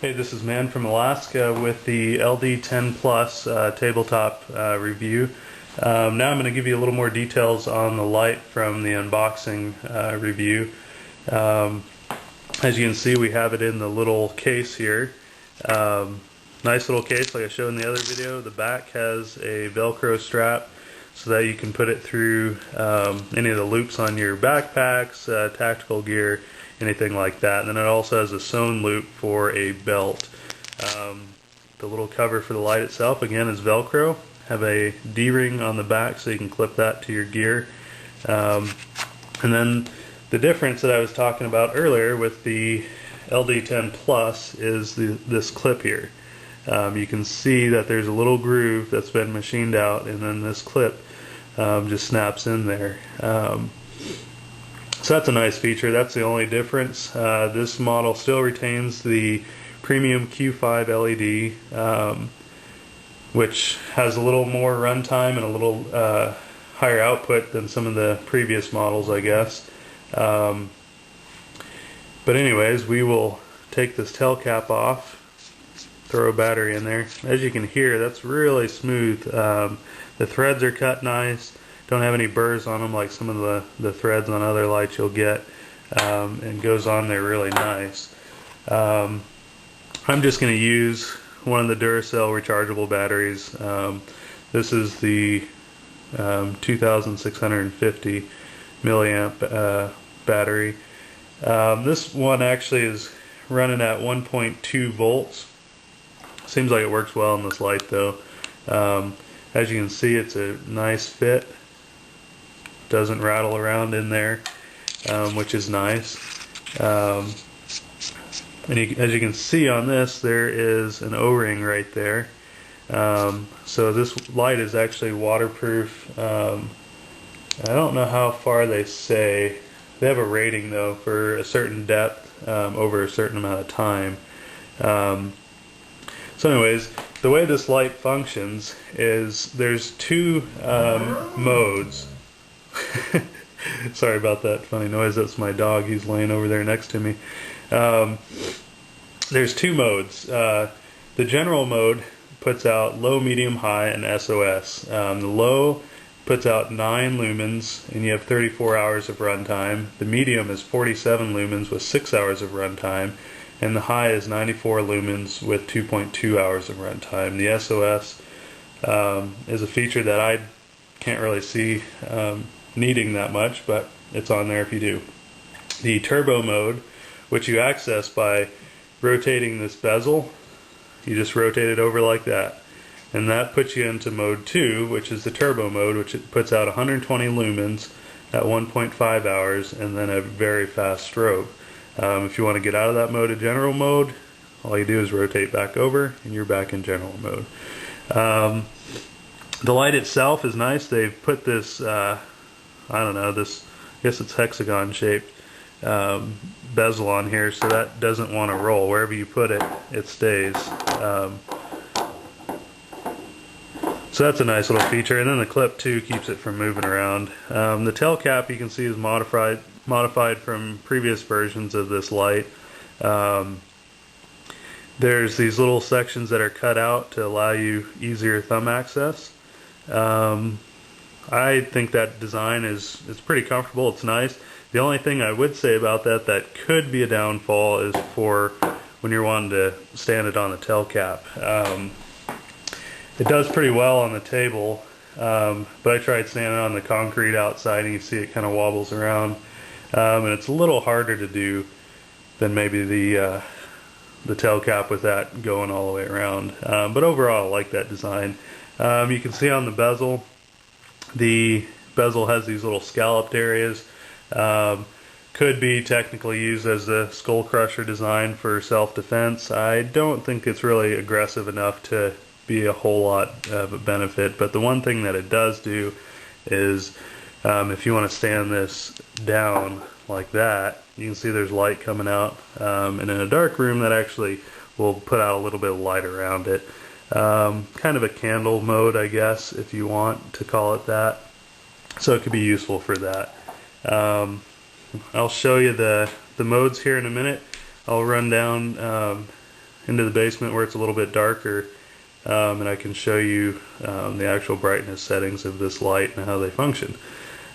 Hey, this is Man from Alaska with the LD10 Plus tabletop review. Now I'm going to give you a little more details on the light from the unboxing review. As you can see, we have it in the little case here. Nice little case like I showed in the other video. The back has a Velcro strap so that you can put it through any of the loops on your backpacks, tactical gear, anything like that. And then it also has a sewn loop for a belt. The little cover for the light itself again is Velcro. Have a D-ring on the back so you can clip that to your gear. And then the difference that I was talking about earlier with the LD10 Plus is this clip here. You can see that there's a little groove that's been machined out, and then this clip just snaps in there. So that's a nice feature. That's the only difference. This model still retains the premium Q5 LED, which has a little more runtime and a little higher output than some of the previous models, I guess. But anyways, we will take this tail cap off, throw a battery in there. As you can hear, that's really smooth. The threads are cut nice. Don't have any burrs on them like some of the threads on other lights you'll get, and goes on there really nice. I'm just going to use one of the Duracell rechargeable batteries. This is the 2650 milliamp battery. This one actually is running at 1.2 volts. Seems like it works well in this light though. As you can see, it's a nice fit. Doesn't rattle around in there, which is nice. And as you can see on this, there is an O-ring right there. So this light is actually waterproof. I don't know how far they say. They have a rating though for a certain depth over a certain amount of time. So anyways, the way this light functions is there's two modes. Sorry about that funny noise. That's my dog. He's laying over there next to me. There's two modes. The general mode puts out low, medium, high, and SOS. The low puts out 9 lumens and you have 34 hours of runtime. The medium is 47 lumens with 6 hours of runtime. And the high is 94 lumens with 2.2 hours of runtime. The SOS is a feature that I can't really see needing that much, but it's on there if you do. The turbo mode, which you access by rotating this bezel, you just rotate it over like that. And that puts you into mode 2, which is the turbo mode, which it puts out 120 lumens at 1.5 hours and then a very fast strobe. If you want to get out of that mode to general mode, all you do is rotate back over and you're back in general mode. The light itself is nice. They've put this, I don't know, this, I guess it's hexagon shaped bezel on here, so that doesn't want to roll. Wherever you put it, it stays. So that's a nice little feature. And then the clip too keeps it from moving around. The tail cap you can see is modified from previous versions of this light. There's these little sections that are cut out to allow you easier thumb access. I think that design is pretty comfortable. It's nice. The only thing I would say about that could be a downfall is for when you're wanting to stand it on the tail cap. It does pretty well on the table, but I tried standing on the concrete outside and you see it kind of wobbles around. And it's a little harder to do than maybe the tail cap with that going all the way around. But overall I like that design. You can see on the bezel has these little scalloped areas. Could be technically used as the skull crusher design for self-defense. I don't think it's really aggressive enough to be a whole lot of a benefit, but the one thing that it does do is if you want to stand this down like that, you can see there's light coming out, and in a dark room that actually will put out a little bit of light around it. Kind of a candle mode, I guess, if you want to call it that. So it could be useful for that. I'll show you the modes here in a minute. I'll run down into the basement where it's a little bit darker, and I can show you the actual brightness settings of this light and how they function.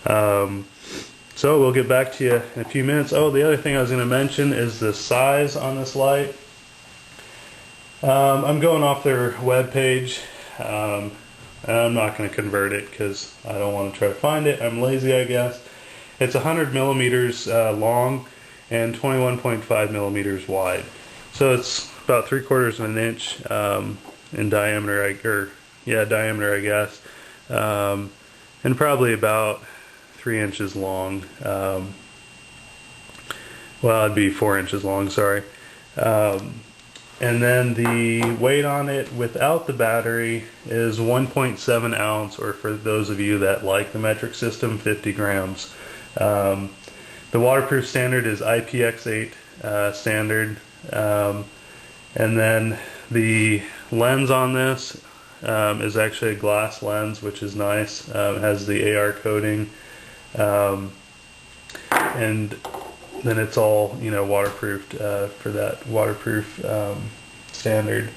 So we'll get back to you in a few minutes. Oh, the other thing I was going to mention is the size on this light. I'm going off their web page. And I'm not going to convert it because I don't want to try to find it. I'm lazy, I guess. It's 100 millimeters long and 21.5 millimeters wide. So it's about 3/4 of an inch in diameter, diameter, I guess, and probably about 3 inches long. Well, it'd be 4 inches long, sorry. And then the weight on it without the battery is 1.7 ounce, or for those of you that like the metric system, 50 grams. The waterproof standard is IPX8 standard. And then the lens on this is actually a glass lens, which is nice. It has the AR coating. And then it's all, waterproofed for that waterproof standard.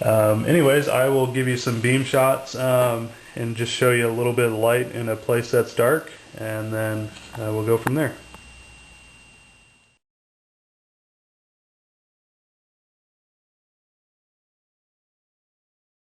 Anyways, I will give you some beam shots and just show you a little bit of light in a place that's dark, and then we'll go from there.